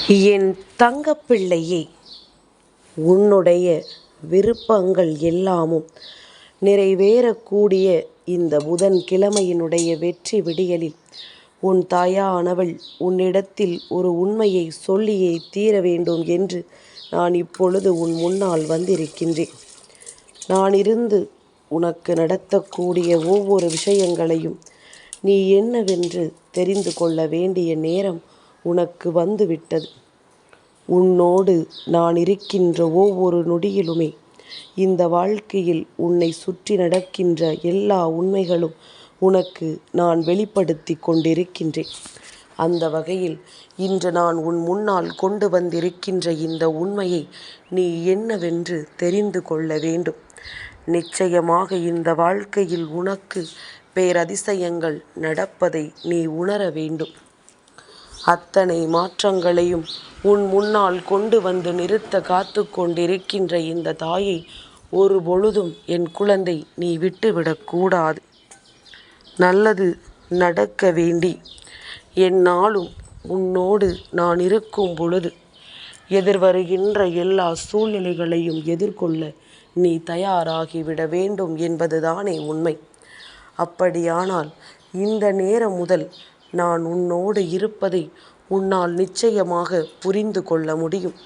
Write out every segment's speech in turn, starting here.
என் தங்கப்பிள்ளையே, உன்னுடைய விருப்பங்கள் எல்லாமும் நிறைவேறக்கூடிய இந்த புதன்கிழமையினுடைய வெற்றி விடியலில் உன் தாயானவள் உன்னிடத்தில் ஒரு உண்மையை சொல்லியே தீர வேண்டும் என்று நான் இப்பொழுது உன் முன்னால் வந்திருக்கின்றேன். நான் இருந்து உனக்கு நடத்தக்கூடிய ஒவ்வொரு விஷயங்களையும் நீ என்னவென்று தெரிந்து கொள்ள வேண்டிய நேரம் உனக்கு வந்துவிட்டது. உன்னோடு நான் இருக்கின்ற ஒவ்வொரு நொடியிலுமே இந்த வாழ்க்கையில் உன்னை சுற்றி நடக்கின்ற எல்லா உண்மைகளும் உனக்கு நான் வெளிப்படுத்தி கொண்டிருக்கின்றேன். அந்த வகையில் இன்று நான் உன் முன்னால் கொண்டு வந்திருக்கின்ற இந்த உண்மையை நீ என்னவென்று தெரிந்து கொள்ள வேண்டும். நிச்சயமாக இந்த வாழ்க்கையில் உனக்கு பேரதிசயங்கள் நடப்பதை நீ உணர வேண்டும். அத்தனை மாற்றங்களையும் உன் முன்னால் கொண்டு வந்து நிறுத்த காத்து கொண்டிருக்கின்ற இந்த தாயை ஒரு பொழுதும் என் குழந்தை நீ விட்டுவிடக்கூடாது. நல்லது நடக்க வேண்டி என்னாலும் உன்னோடு நான் இருக்கும் பொழுது எதிர்வருகின்ற எல்லா சூழ்நிலைகளையும் எதிர்கொள்ள நீ தயாராகிவிட வேண்டும் என்பதுதானே உண்மை. அப்படியானால் இந்த நேரம் முதல் நான் உன்னோடு இருப்பதை உன்னால் நிச்சயமாக புரிந்து கொள்ள முடியும்.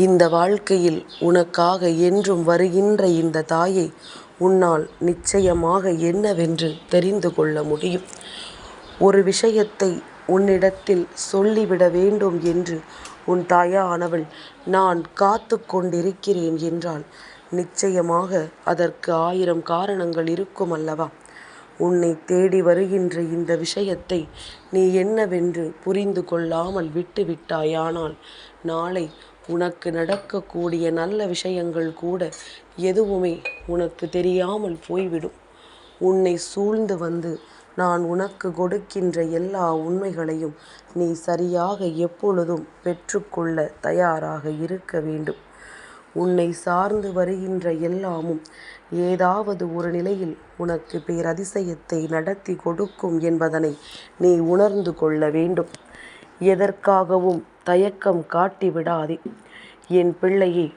இந்த வாழ்க்கையில் உனக்காக என்றும் வருகின்ற இந்த தாயை உன்னால் நிச்சயமாக என்னவென்று தெரிந்து கொள்ள முடியும். ஒரு விஷயத்தை உன்னிடத்தில் சொல்லிவிட வேண்டும் என்று உன் தாயானவள் நான் காத்து கொண்டிருக்கிறேன் என்றால் நிச்சயமாக அதற்கு 1000 காரணங்கள் இருக்கும் அல்லவா? உன்னை தேடி வருகின்ற இந்த விஷயத்தை நீ என்னவென்று புரிந்து கொள்ளாமல் விட்டுவிட்டாயானால் நாளை உனக்கு நடக்கக்கூடிய நல்ல விஷயங்கள் கூட எதுவுமே உனக்கு தெரியாமல் போய்விடும். உன்னை சூழ்ந்து வந்து நான் உனக்கு கொடுக்கின்ற எல்லா உண்மைகளையும் நீ சரியாக எப்பொழுதும் பெற்றுக்கொள்ள தயாராக இருக்க வேண்டும். உன்னை சார்ந்து வருகின்ற எல்லாமும் ஏதாவது ஒரு நிலையில் உனக்கு பேரதிசயத்தை நடத்தி கொடுக்கும் என்பதனை நீ உணர்ந்து கொள்ள வேண்டும். எதற்காகவும் தயக்கம் காட்டிவிடாதே என் பிள்ளையே.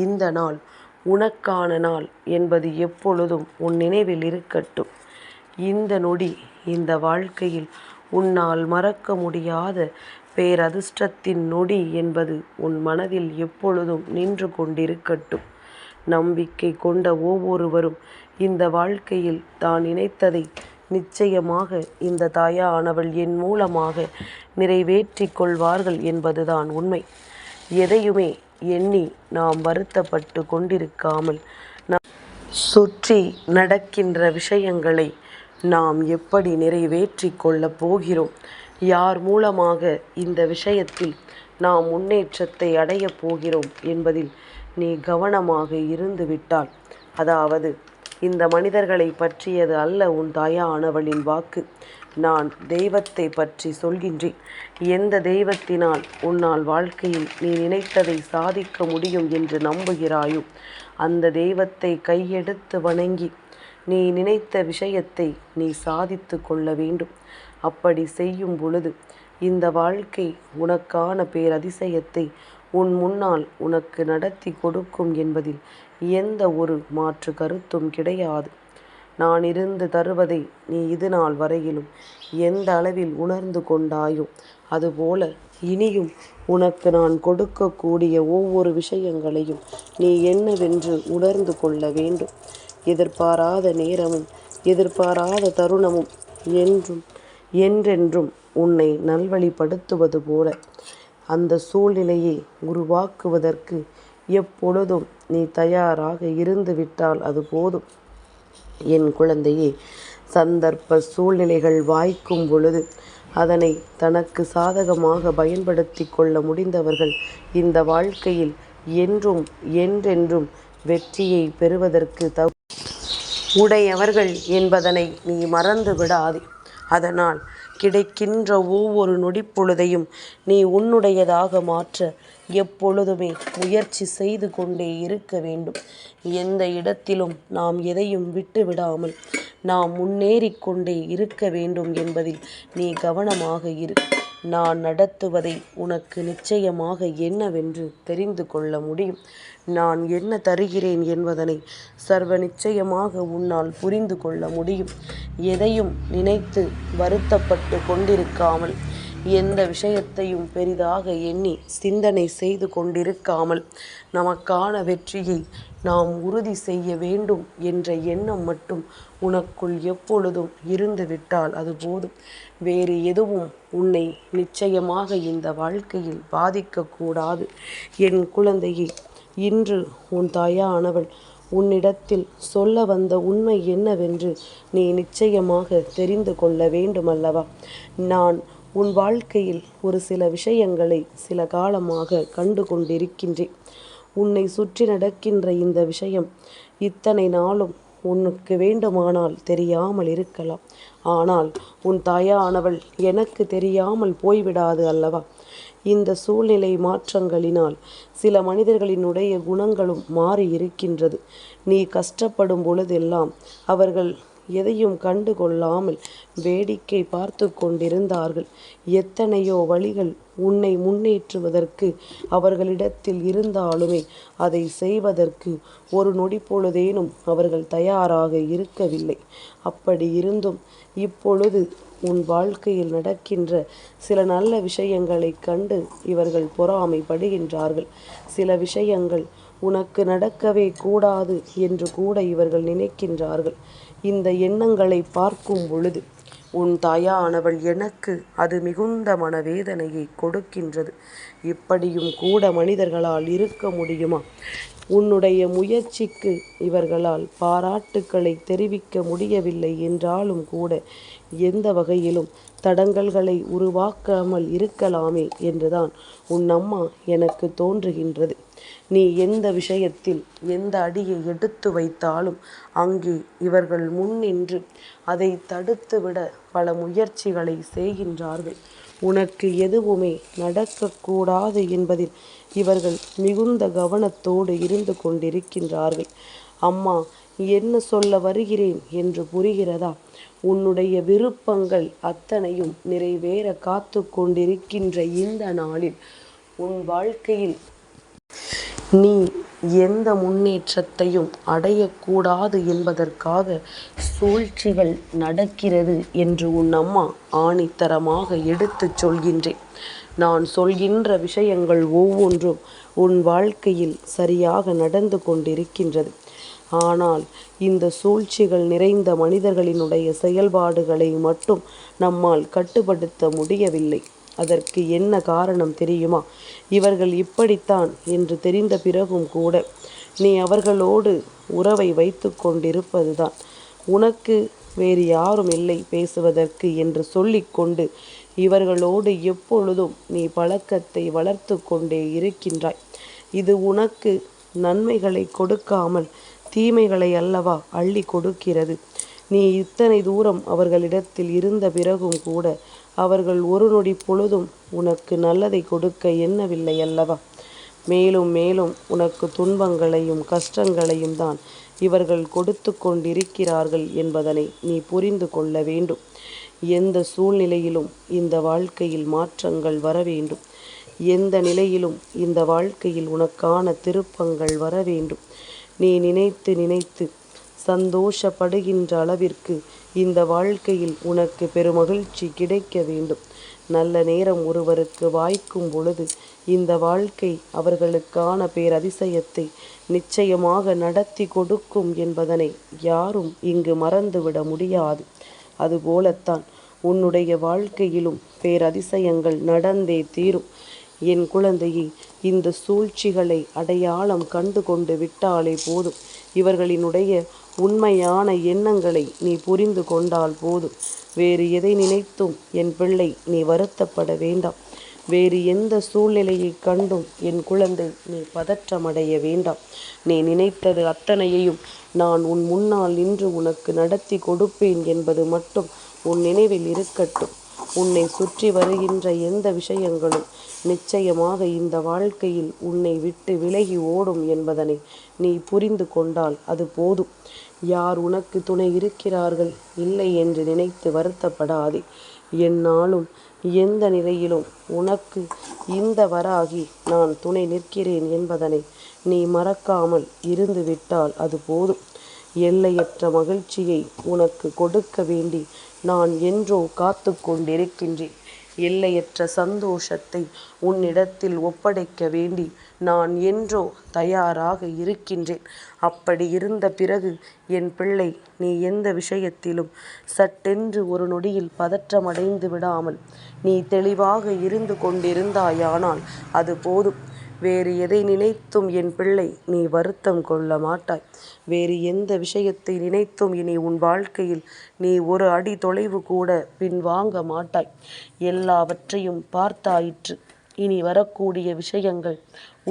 இந்த நாள் உனக்கான நாள் என்பது எப்பொழுதும் உன் நினைவில் இருக்கட்டும். இந்த நொடி இந்த வாழ்க்கையில் உன்னால் மறக்க முடியாத பேரதிர்ஷ்டத்தின் நொடி என்பது உன் மனதில் எப்பொழுதும் நின்று கொண்டிருக்கட்டும். நம்பிக்கை கொண்ட ஒவ்வொருவரும் இந்த வாழ்க்கையில் தான் நினைத்ததை நிச்சயமாக இந்த தாயானவள் என் மூலமாக நிறைவேற்றி கொள்வார்கள் என்பதுதான் உண்மை. எதையுமே எண்ணி நாம் வருத்தப்பட்டு கொண்டிருக்காமல் சுற்றி நடக்கின்ற விஷயங்களை நாம் எப்படி நிறைவேற்றி கொள்ளப் போகிறோம், யார் மூலமாக இந்த விஷயத்தில் நாம் முன்னேற்றத்தை அடையப் போகிறோம் என்பதில் நீ கவனமாக இருந்து விட்டால், அதாவது இந்த மனிதர்களை பற்றியது அல்ல உன் தாயானவளின் வாக்கு, நான் தெய்வத்தை பற்றி சொல்கின்றேன். எந்த தெய்வத்தினால் உன்னால் வாழ்க்கையில் நீ நினைத்ததை சாதிக்க முடியும் என்று நம்புகிறாயோ அந்த தெய்வத்தை கையெடுத்து வணங்கி நீ நினைத்த விஷயத்தை நீ சாதித்து கொள்ள வேண்டும். அப்படி செய்யும் பொழுது இந்த வாழ்க்கை உனக்கான பேரதிசயத்தை உன் முன்னால் உனக்கு நடத்தி கொடுக்கும் என்பதில் எந்த ஒரு மாற்று கருத்தும் கிடையாது. நான் இருந்து தருவதை நீ இது நாள் வரையிலும் எந்த அளவில் உணர்ந்து கொண்டாயோ அதுபோல இனியும் உனக்கு நான் கொடுக்கக்கூடிய ஒவ்வொரு விஷயங்களையும் நீ என்னவென்று உணர்ந்து கொள்ள வேண்டும். எதிர்பாராத நேரமும் எதிர்பாராத தருணமும் என்றென்றும் உன்னை நல்வழிப்படுத்துவது போல அந்த சூழ்நிலையை உருவாக்குவதற்கு எப்பொழுதும் நீ தயாராக இருந்து விட்டால் அது போதும். என் குழந்தையே, சந்தர்ப்ப சூழ்நிலைகள் வாய்க்கும் பொழுது அதனை தனக்கு சாதகமாக பயன்படுத்தி கொள்ள முடிந்தவர்கள் இந்த வாழ்க்கையில் என்றென்றும் வெற்றியை பெறுவதற்கு உடையவர்கள் என்பதனை நீ மறந்து விடாதே. அதனால் கிடைக்கின்ற ஒவ்வொரு நொடிப்பொழுதையும் நீ உன்னுடையதாக மாற்ற எப்பொழுதுமே முயற்சி செய்து கொண்டே இருக்க வேண்டும். எந்த இடத்திலும் நாம் எதையும் விட்டு விடாமல் நாம் முன்னேறி கொண்டே இருக்க வேண்டும் என்பதில் நீ கவனமாக இரு. நான் நடத்துவதை உனக்கு நிச்சயமாக என்னவென்று தெரிந்து கொள்ள முடியும். நான் என்ன தருகிறேன் என்பதனை சர்வ நிச்சயமாக உன்னால் புரிந்து கொள்ள முடியும். எதையும் நினைத்து வருத்தப்பட்டு கொண்டிருக்காமல், எந்த விஷயத்தையும் பெரிதாக எண்ணி சிந்தனை செய்து கொண்டிருக்காமல், நமக்கான வெற்றியை நாம் உறுதி செய்ய வேண்டும் என்ற எண்ணம் மட்டும் உனக்குள் எப்பொழுதும் இருந்துவிட்டால் அது போதும். வேறு எதுவும் உன்னை நிச்சயமாக இந்த வாழ்க்கையில் பாதிக்கக்கூடாது. என் குழந்தையே, இன்று உன் தாயானவள் உன்னிடத்தில் சொல்ல வந்த உண்மை என்னவென்று நீ நிச்சயமாக தெரிந்து கொள்ள வேண்டுமல்லவா? நான் உன் வாழ்க்கையில் ஒரு சில விஷயங்களை சில காலமாக கண்டு கொண்டிருக்கின்றேன். உன்னை சுற்றி நடக்கின்ற இந்த விஷயம் இத்தனை நாளும் உனக்கு வேண்டுமானால் தெரியாமல் இருக்கலாம். ஆனால் உன் தாயானவள் எனக்கு தெரியாமல் போய்விடாது அல்லவா? இந்த சூழ்நிலை மாற்றங்களினால் சில மனிதர்களினுடைய குணங்களும் மாறி இருக்கின்றது. நீ கஷ்டப்படும் பொழுதெல்லாம் அவர்கள் எதையும் கண்டு கொள்ளாமல் வேடிக்கை பார்த்து கொண்டிருந்தார்கள். எத்தனையோ வழிகள் உன்னை முன்னேற்றுவதற்கு அவர்களிடத்தில் இருந்தாலுமே அதை செய்வதற்கு ஒரு நொடி பொழுதேனும் அவர்கள் தயாராக இருக்கவில்லை. அப்படி இருந்தும் இப்பொழுது உன் வாழ்க்கையில் நடக்கின்ற சில நல்ல விஷயங்களை கண்டு இவர்கள் பொறாமைப்படுகின்றார்கள். சில விஷயங்கள் உனக்கு நடக்கவே கூடாது என்று கூட இவர்கள் நினைக்கின்றார்கள். இந்த எண்ணங்களை பார்க்கும் பொழுது உன் தாயானவள் எனக்கு அது மிகுந்த மனவேதனையை கொடுக்கின்றது. இப்படியும் கூட மனிதர்களால் இருக்க முடியுமா? உன்னுடைய முயற்சிக்கு இவர்களால் பாராட்டுக்களை தெரிவிக்க முடியவில்லை என்றாலும் கூட எந்த வகையிலும் தடங்கல்களை உருவாக்காமல் இருக்கலாமே என்றுதான் உன் அம்மா எனக்கு தோன்றுகின்றது. நீ எந்த விஷயத்தில் எந்த அடியை எடுத்து வைத்தாலும் அங்கே இவர்கள் முன்னின்று அதை தடுத்துவிட பல முயற்சிகளை செய்கின்றார்கள். உனக்கு எதுவுமே நடக்கக்கூடாது என்பதில் இவர்கள் மிகுந்த கவனத்தோடு இருந்து கொண்டிருக்கின்றார்கள். அம்மா என்ன சொல்ல வருகிறேன் என்று புரிகிறதா? உன்னுடைய விருப்பங்கள் அத்தனையும் நிறைவேற காத்து கொண்டிருக்கின்ற இந்த நாளில் உன் வாழ்க்கையில் நீ எந்த முன்னேற்றத்தையும் அடையக்கூடாது என்பதற்காக சூழ்ச்சிகள் நடக்கிறது என்று உன் அம்மா ஆணித்தரமாக எடுத்துச் சொல்கின்றேன். நான் சொல்கின்ற விஷயங்கள் ஒவ்வொன்றும் உன் வாழ்க்கையில் சரியாக நடந்து கொண்டிருக்கின்றது. ஆனால் இந்த சூழ்ச்சிகள் நிறைந்த மனிதர்களினுடைய செயல்பாடுகளை மட்டும் நம்மால் கட்டுப்படுத்த முடியவில்லை. அதற்கு என்ன காரணம் தெரியுமா? இவர்கள் இப்படித்தான் என்று தெரிந்த பிறகும் கூட நீ அவர்களோடு உறவை வைத்து கொண்டிருப்பதுதான். உனக்கு வேறு யாரும் இல்லை பேசுவதற்கு என்று சொல்லிக்கொண்டு இவர்களோடு எப்பொழுதும் நீ பழக்கத்தை வளர்த்து கொண்டே இருக்கின்றாய். இது உனக்கு நன்மைகளை கொடுக்காமல் தீமைகளை அல்லவா அள்ளி கொடுக்கிறது. நீ இத்தனை தூரம் அவர்களிடத்தில் இருந்த பிறகும் கூட அவர்கள் ஒரு நொடி பொழுதும் உனக்கு நல்லதை கொடுக்க எண்ணவில்லை அல்லவா? மேலும் மேலும் உனக்கு துன்பங்களையும் கஷ்டங்களையும் தான் இவர்கள் கொடுத்து கொண்டிருக்கிறார்கள் என்பதனை நீ புரிந்து கொள்ள வேண்டும். எந்த சூழ்நிலையிலும் இந்த வாழ்க்கையில் மாற்றங்கள் வர வேண்டும். எந்த நிலையிலும் இந்த வாழ்க்கையில் உனக்கான திருப்பங்கள் வர வேண்டும். நீ நினைத்து நினைத்து சந்தோஷப்படுகின்ற அளவிற்கு இந்த வாழ்க்கையில் உனக்கு பெருமகிழ்ச்சி கிடைக்க வேண்டும். நல்ல நேரம் ஒருவருக்கு வாய்க்கும் பொழுது இந்த வாழ்க்கை அவர்களுக்கான பேரதிசயத்தை நிச்சயமாக நடத்தி கொடுக்கும் என்பதனை யாரும் இங்கு மறந்துவிட முடியாது. அதுபோலத்தான் உன்னுடைய வாழ்க்கையிலும் பேரதிசயங்கள் நடந்தே தீரும். என் குழந்தையே, இந்த சூழ்ச்சிகளை அடையாளம் கண்டு கொண்டு விட்டாலே போதும். இவர்களினுடைய உண்மையான எண்ணங்களை நீ புரிந்து கொண்டால் போதும். வேறு எதை நினைத்தும் என் பிள்ளை நீ வருத்தப்பட வேண்டாம். வேறு எந்த சூழ்நிலையை கண்டும் என் குழந்தை நீ பதற்றமடைய வேண்டாம். நீ நினைத்தது அத்தனையையும் நான் உன் முன்னால் நின்று உனக்கு நடத்தி கொடுப்பேன் என்பது மட்டும் உன் நினைவில் இருக்கட்டும். உன்னை சுற்றி வருகின்ற எந்த விஷயங்களும் நிச்சயமாக இந்த வாழ்க்கையில் உன்னை விட்டு விலகி ஓடும் என்பதனை நீ புரிந்து கொண்டால் அது போதும். யார் உனக்கு துணை இருக்கிறார்கள் இல்லை என்று நினைத்து வருத்தப்படாதே. என்னாலும் எந்த நிலையிலும் உனக்கு இந்த வராகி நான் துணை நிற்கிறேன் என்பதனை நீ மறக்காமல் இருந்துவிட்டால் அது போதும். எல்லையற்ற மகிழ்ச்சியை உனக்கு கொடுக்க வேண்டி நான் என்றோ காத்து கொண்டிருக்கின்றேன். எல்லையற்ற சந்தோஷத்தை உன்னிடத்தில் ஒப்படைக்க வேண்டி நான் என்றோ தயாராக இருக்கின்றேன். அப்படி இருந்த பிறகு என் பிள்ளை, நீ எந்த விஷயத்திலும் சட்டென்று ஒரு நொடியில் பதற்றமடைந்து விடாமல் நீ தெளிவாக இருந்து கொண்டிருந்தாயானால் அது போதும். வேறு எதை நினைத்தும் என் பிள்ளை நீ வருத்தம் கொள்ள மாட்டாய். வேறு எந்த விஷயத்தை நினைத்தும் இனி உன் வாழ்க்கையில் நீ ஒரு அடி தொலைவு கூட பின்வாங்க மாட்டாய். எல்லாவற்றையும் பார்த்தாயிற்று. இனி வரக்கூடிய விஷயங்கள்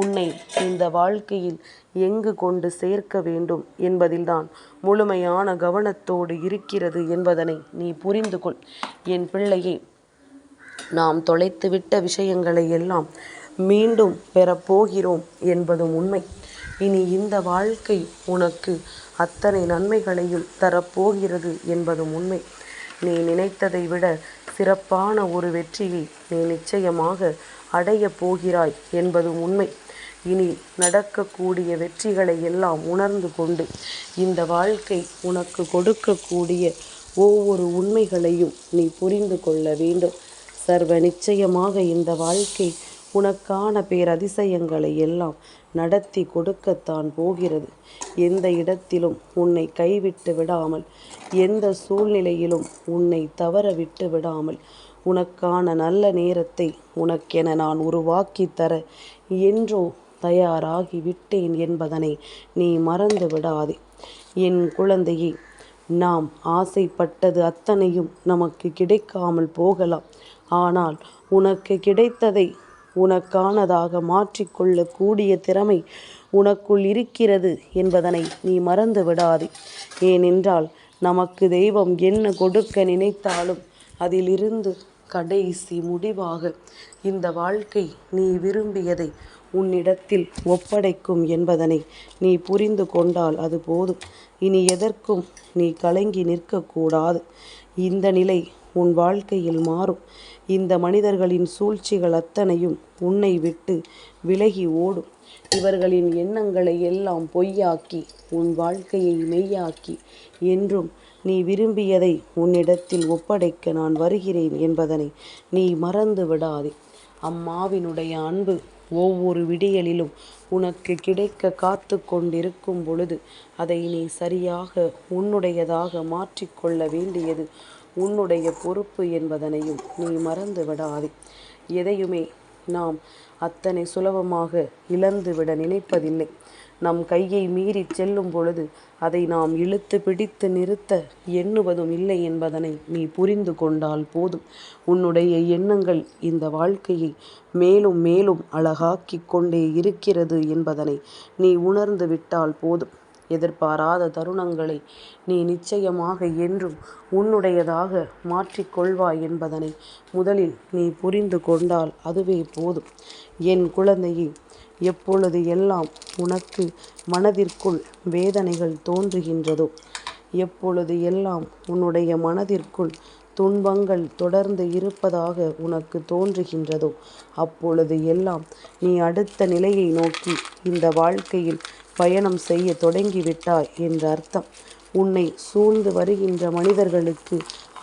உன்னை இந்த வாழ்க்கையில் எங்கு கொண்டு சேர்க்க வேண்டும் என்பதில்தான் முழுமையான கவனத்தோடு இருக்கிறது என்பதனை நீ புரிந்து கொள். என் பிள்ளையே, நாம் தொலைத்துவிட்ட விஷயங்களை எல்லாம் மீண்டும் பெறப்போகிறோம் என்பதும் உண்மை. இனி இந்த வாழ்க்கை உனக்கு அத்தனை நன்மைகளையும் தரப்போகிறது என்பதும் உண்மை. நீ நினைத்ததை விட சிறப்பான ஒரு வெற்றியை நீ நிச்சயமாக அடையப் போகிறாய் என்பதும் உண்மை. இனி நடக்கக்கூடிய வெற்றிகளை எல்லாம் உணர்ந்து கொண்டு இந்த வாழ்க்கை உனக்கு கொடுக்கக்கூடிய ஒவ்வொரு உண்மைகளையும் நீ புரிந்து கொள்ள வேண்டும். சர்வ நிச்சயமாக இந்த வாழ்க்கை உனக்கான பேரதிசயங்களை எல்லாம் நடத்தி கொடுக்கத்தான் போகிறது. எந்த இடத்திலும் உன்னை கைவிட்டு விடாமல், எந்த சூழ்நிலையிலும் உன்னை தவற விட்டு விடாமல், உனக்கான நல்ல நேரத்தை உனக்கென நான் உருவாக்கி தர என்றோ தயாராகி விட்டேன் என்பதனை நீ மறந்து விடாதே. என் குழந்தையே, நாம் ஆசைப்பட்டது அத்தனையும் நமக்கு கிடைக்காமல் போகலாம். ஆனால் உனக்கு கிடைத்ததை உனக்கானதாக மாற்றிக்கொள்ளக்கூடிய திறமை உனக்குள் இருக்கிறது என்பதனை நீ மறந்து விடாதே. ஏனென்றால் நமக்கு தெய்வம் என்ன கொடுக்க நினைத்தாலும் அதிலிருந்து கடைசி முடிவாக இந்த வாழ்க்கை நீ விரும்பியதை உன்னிடத்தில் ஒப்படைக்கும் என்பதனை நீ புரிந்து கொண்டால் அது போதும். இனி எதற்கும் நீ கலங்கி நிற்கக்கூடாது. இந்த நிலை உன் வாழ்க்கையில் மாறும். இந்த மனிதர்களின் சூழ்ச்சிகள் அத்தனையும் உன்னை விட்டு விலகி ஓடும். இவர்களின் எண்ணங்களை எல்லாம் பொய்யாக்கி உன் வாழ்க்கையை மெய்யாக்கி என்றும் நீ விரும்பியதை உன்னிடத்தில் ஒப்படைக்க நான் வருகிறேன் என்பதனை நீ மறந்து விடாதே. அம்மாவினுடைய அன்பு ஒவ்வொரு விடியலிலும் உனக்கு கிடைக்க காத்து கொண்டிருக்கும் பொழுது அதை நீ சரியாக உன்னுடையதாக மாற்றிக்கொள்ள வேண்டியது உன்னுடைய பொறுப்பு என்பதனையும் நீ மறந்து விடாதே. எதையுமே நாம் அத்தனை சுலபமாக இழந்துவிட நினைப்பதில்லை. நம் கையை மீறி செல்லும் பொழுது அதை நாம் இழுத்து பிடித்து நிறுத்த எண்ணுவதும் இல்லை என்பதனை நீ புரிந்து கொண்டால் போதும். உன்னுடைய எண்ணங்கள் இந்த வாழ்க்கையை மேலும் மேலும் அழகாக்கி கொண்டே இருக்கிறது என்பதனை நீ உணர்ந்து விட்டால் போதும். எதிர்பாராத தருணங்களை நீ நிச்சயமாக என்றும் உன்னுடையதாக மாற்றிக்கொள்வாய் என்பதனை முதலில் நீ புரிந்து கொண்டால் அதுவே போதும். என் குழந்தையே, எப்பொழுது எல்லாம் உனக்கு மனதிற்குள் வேதனைகள் தோன்றுகின்றதோ, எப்பொழுது எல்லாம் உன்னுடைய மனதிற்குள் துன்பங்கள் தொடர்ந்து இருப்பதாக உனக்கு தோன்றுகின்றதோ, அப்பொழுது எல்லாம் நீ அடுத்த நிலையை நோக்கி இந்த வாழ்க்கையில் பயணம் செய்ய தொடங்கிவிட்டாய் என்ற அர்த்தம். உன்னை சூழ்ந்து வருகின்ற மனிதர்களுக்கு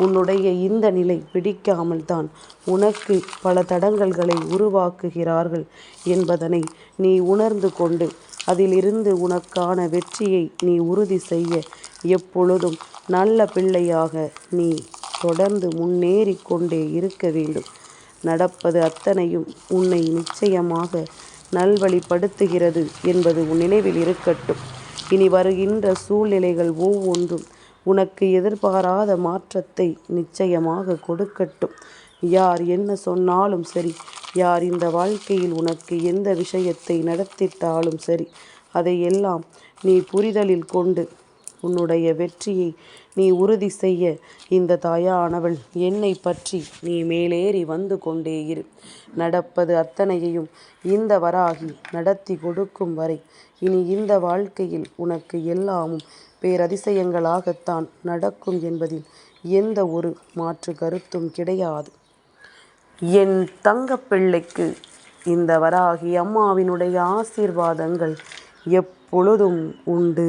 உன்னுடைய இந்த நிலை பிடிக்காமல் தான் உனக்கு பல தடங்கல்களை உருவாக்குகிறார்கள் என்பதனை நீ உணர்ந்து கொண்டு அதிலிருந்து உனக்கான வெற்றியை நீ உறுதி செய்ய எப்பொழுதும் நல்ல பிள்ளையாக நீ தொடர்ந்து முன்னேறி கொண்டே இருக்க வேண்டும். நடப்பது அத்தனையும் உன்னை நிச்சயமாக நல்வழிப்படுத்துகிறது என்பது உன் நினைவில் இருக்கட்டும். இனி வருகின்ற சூழ்நிலைகள் ஒவ்வொன்றும் உனக்கு எதிர்பாராத மாற்றத்தை நிச்சயமாக கொடுக்கட்டும். யார் என்ன சொன்னாலும் சரி, யார் இந்த வாழ்க்கையில் உனக்கு எந்த விஷயத்தை நடத்திட்டாலும் சரி, அதையெல்லாம் நீ புரிதலில் கொண்டு உன்னுடைய வெற்றியை நீ உறுதி செய்ய இந்த தாயானவள் என்னை பற்றி நீ மேலேறி வந்து கொண்டே இரு. நடப்பது அத்தனையையும் இந்த வராகி நடத்தி கொடுக்கும் வரை இனி இந்த வாழ்க்கையில் உனக்கு எல்லாமும் பேரதிசயங்களாகத்தான் நடக்கும் என்பதில் எந்த ஒரு மாற்று கருத்தும் கிடையாது. என் தங்கப்பிள்ளைக்கு இந்த வராகி அம்மாவினுடைய ஆசீர்வாதங்கள் எப்பொழுதும் உண்டு.